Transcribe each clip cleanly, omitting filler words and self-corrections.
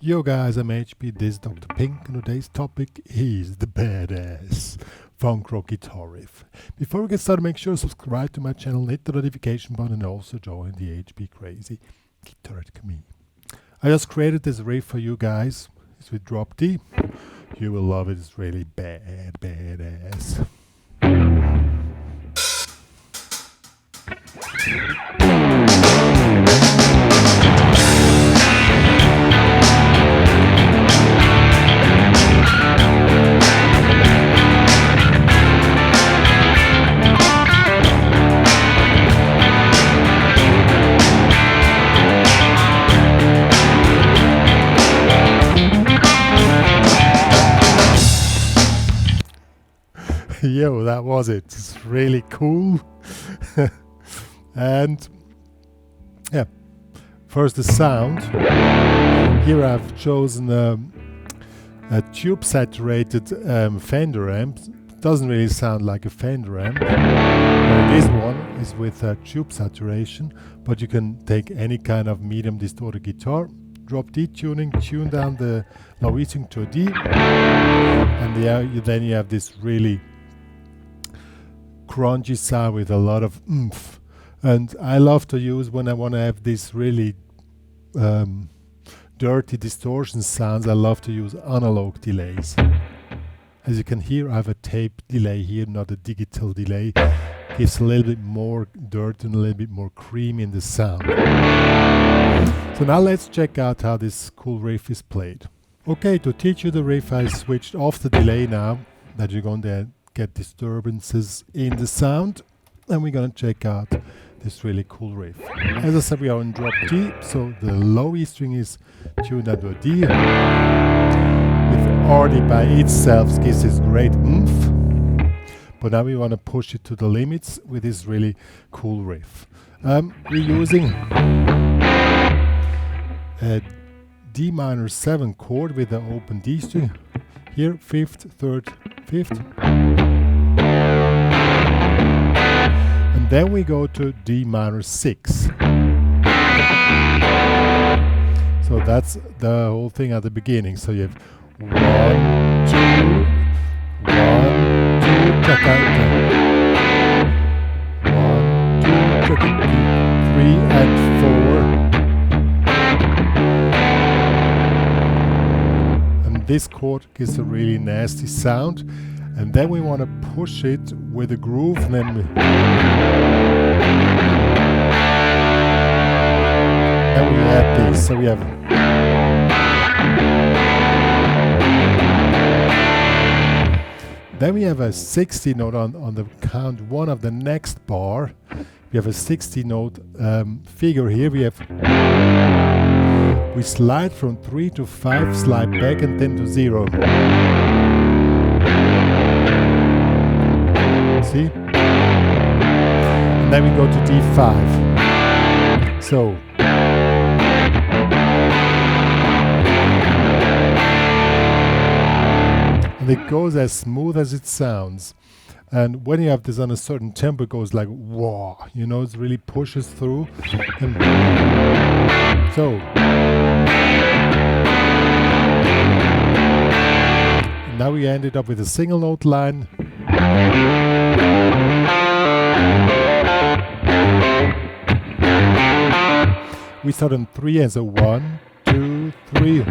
Yo guys, I'm HP, this is Dr. Pink, and today's topic is the badass funk rock guitar riff. Before we get started, make sure to subscribe to my channel, hit the notification button, and also join the HPCrazy Guitar Community. I just created this riff for you guys. It's with drop D. You will love it, it's really badass. Yo, that was it. It's really cool. And yeah, first the sound. Here I've chosen a tube saturated Fender amp. Doesn't really sound like a Fender amp. This one is with tube saturation, but you can take any kind of medium distorted guitar, drop D tuning, tune down the low E string to a D, and then you have this really crunchy sound with a lot of oomph. And I love to use, when I want to have this really dirty distortion sounds, I love to use analog delays. As you can hear, I have a tape delay here, not a digital delay. Gives a little bit more dirt and a little bit more cream in the sound. So now let's check out how this cool riff is played. Okay, to teach you the riff, I switched off the delay now that you're going to get disturbances in the sound, and we're going to check out this really cool riff. As I said, we are on drop D, so the low E string is tuned down to a D, with already by itself gives this great oomph, but now we want to push it to the limits with this really cool riff. We're using a D minor 7 chord with the open D string. Here, 5th, 3rd, 5th. And then we go to D minor 6. So that's the whole thing at the beginning. So you have 1, 2, 1, 2, ta-ta-ta. 1, 2, ta-ta-ta, 3 and 4. And this chord gives a really nasty sound. And then we want to push it with a groove, and then we add this. So we have then we have a 60 note on the count 1 of the next bar. We have a 60 note figure here. We slide from 3 to 5, slide back, and then to 0. See? And then we go to D5. So and it goes as smooth as it sounds. And when you have this on a certain tempo, it goes like whoa, you know, it really pushes through. And so now we ended up with a single note line. We start on 3 and so 1, 2, 3.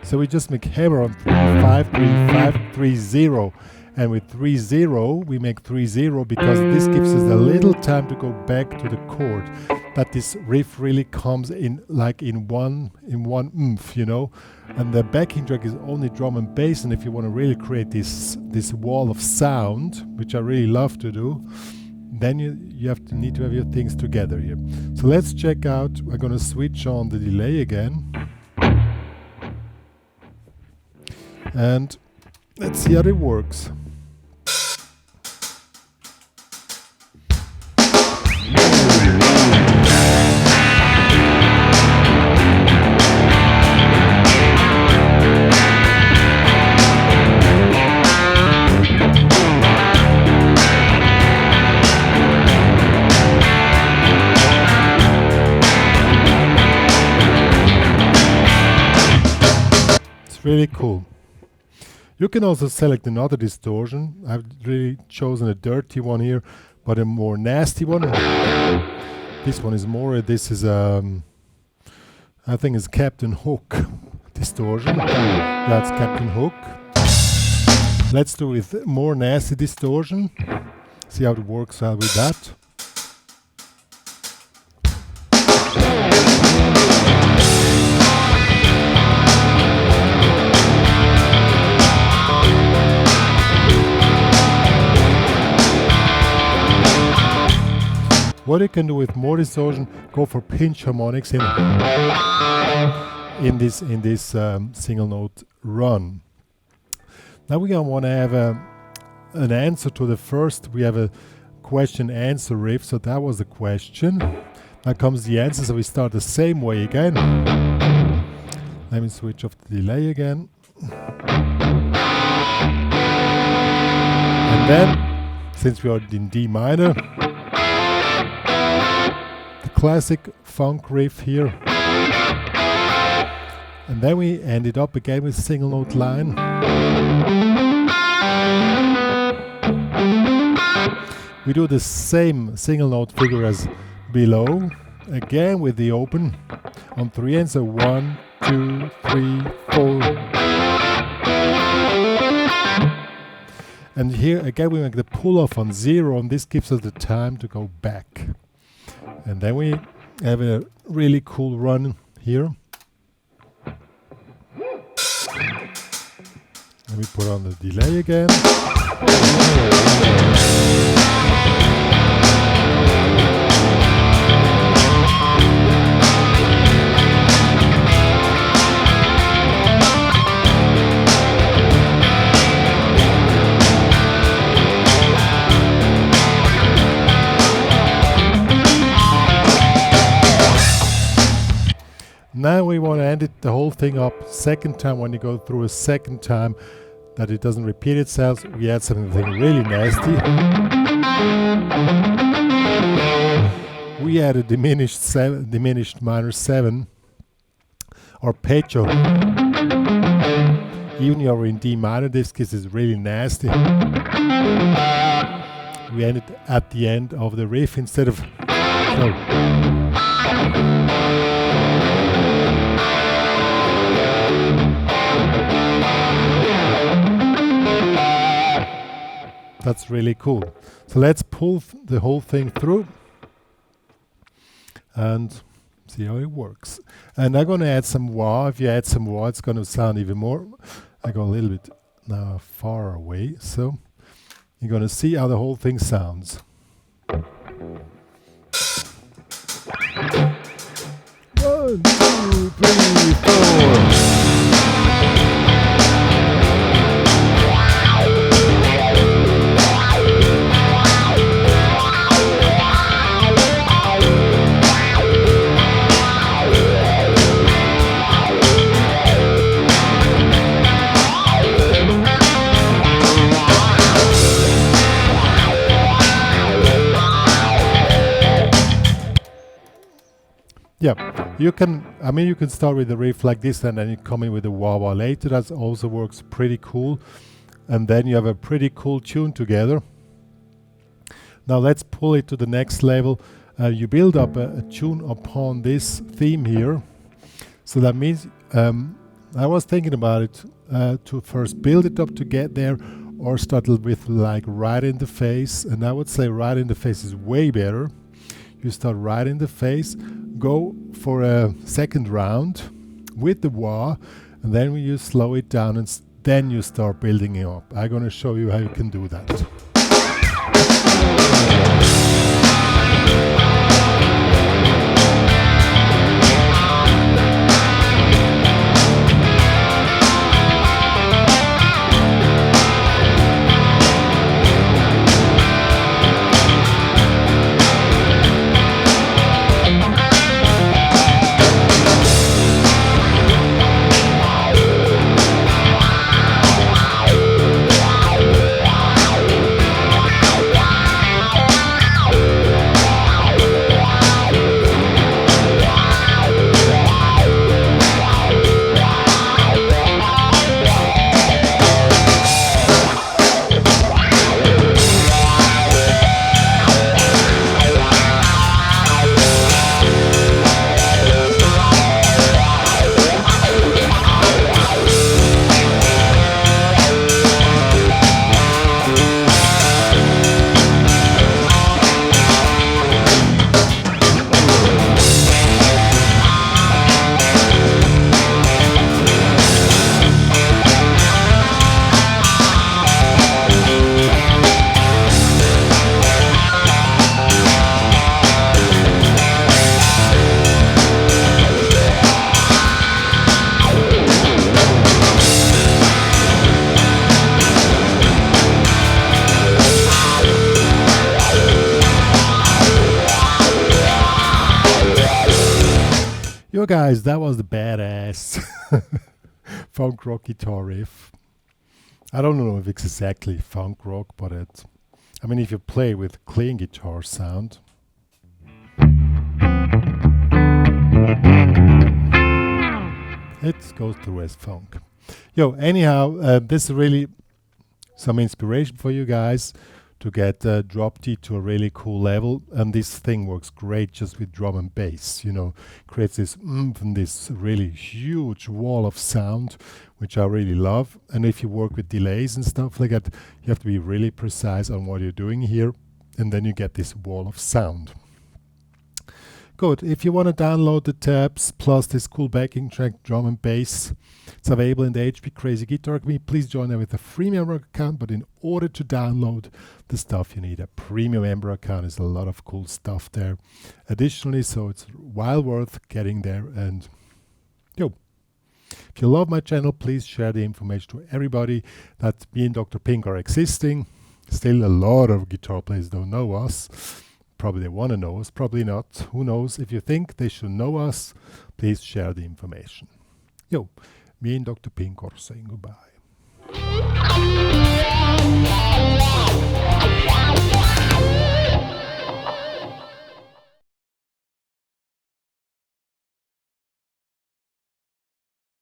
So we just make hammer on 3, 5, 3, 5, 3, 0. And with 3, 0, we make 3, 0 because this gives us a little time to go back to the chord. That this riff really comes in like in one oomph, you know. And the backing track is only drum and bass, and if you want to really create this wall of sound, which I really love to do, then you need to have your things together here. So let's check out. We're going to switch on the delay again, and let's see how it works. really cool. You can also select another distortion. I've really chosen a dirty one here, but a more nasty one. This one is more, this is I think it's Captain Hook distortion. That's Captain Hook. Let's do with more nasty distortion. See how it works out with that. What you can do with more distortion, go for pinch harmonics in this single note run. Now we're gonna want to have an answer to the first. We have a question answer riff, so that was the question. Now comes the answer, so we start the same way again. Let me switch off the delay again. And then, since we are in D minor, classic funk riff here, and then we ended up again with single note line. We do the same single note figure as below, again with the open on 3 ends, so 1, 2, 3, 4. And here again we make the pull off on 0, and this gives us the time to go back. And then we have a really cool run here. And we put on the delay again. Now we want to end it, the whole thing up second time. When you go through a second time, that it doesn't repeat itself, we add something really nasty. We add a diminished minor 7 arpeggio. Even you're in D minor, this is really nasty. We end it at the end of the riff instead of That's really cool. So let's pull the whole thing through and see how it works. And I'm going to add some wah. If you add some wah, it's going to sound even more. I go a little bit now far away, so you're going to see how the whole thing sounds. 1, 2, 3, 4. Yeah, you can start with the riff like this and then you come in with the wah wah later. That also works pretty cool. And then you have a pretty cool tune together. Now let's pull it to the next level. You build up a tune upon this theme here. So that means, I was thinking about it to first build it up to get there, or start with like right in the face. And I would say right in the face is way better. You start right in the face, go for a second round with the wah, and then you slow it down, and then you start building it up. I'm going to show you how you can do that. Yo guys, that was the badass funk rock guitar riff. I don't know if it's exactly funk rock, but I mean, if you play with clean guitar sound, it goes through as funk. Yo, anyhow, this is really some inspiration for you guys to get drop D to a really cool level, and this thing works great just with drum and bass, you know, creates this oomph and this really huge wall of sound, which I really love. And if you work with delays and stuff like that, you have to be really precise on what you're doing here, and then you get this wall of sound. Good. If you want to download the tabs plus this cool backing track, drum and bass, it's available in the HPCrazy Guitar Academy. Please join them with a free member account, but in order to download the stuff, you need a premium member account. There's a lot of cool stuff there additionally, so it's well worth getting there. And yo, if you love my channel, please share the information to everybody that me and Dr. Pink are existing. Still a lot of guitar players don't know us. Probably they want to know us, probably not. Who knows? If you think they should know us, please share the information. Yo, me and Dr. Pink are saying goodbye.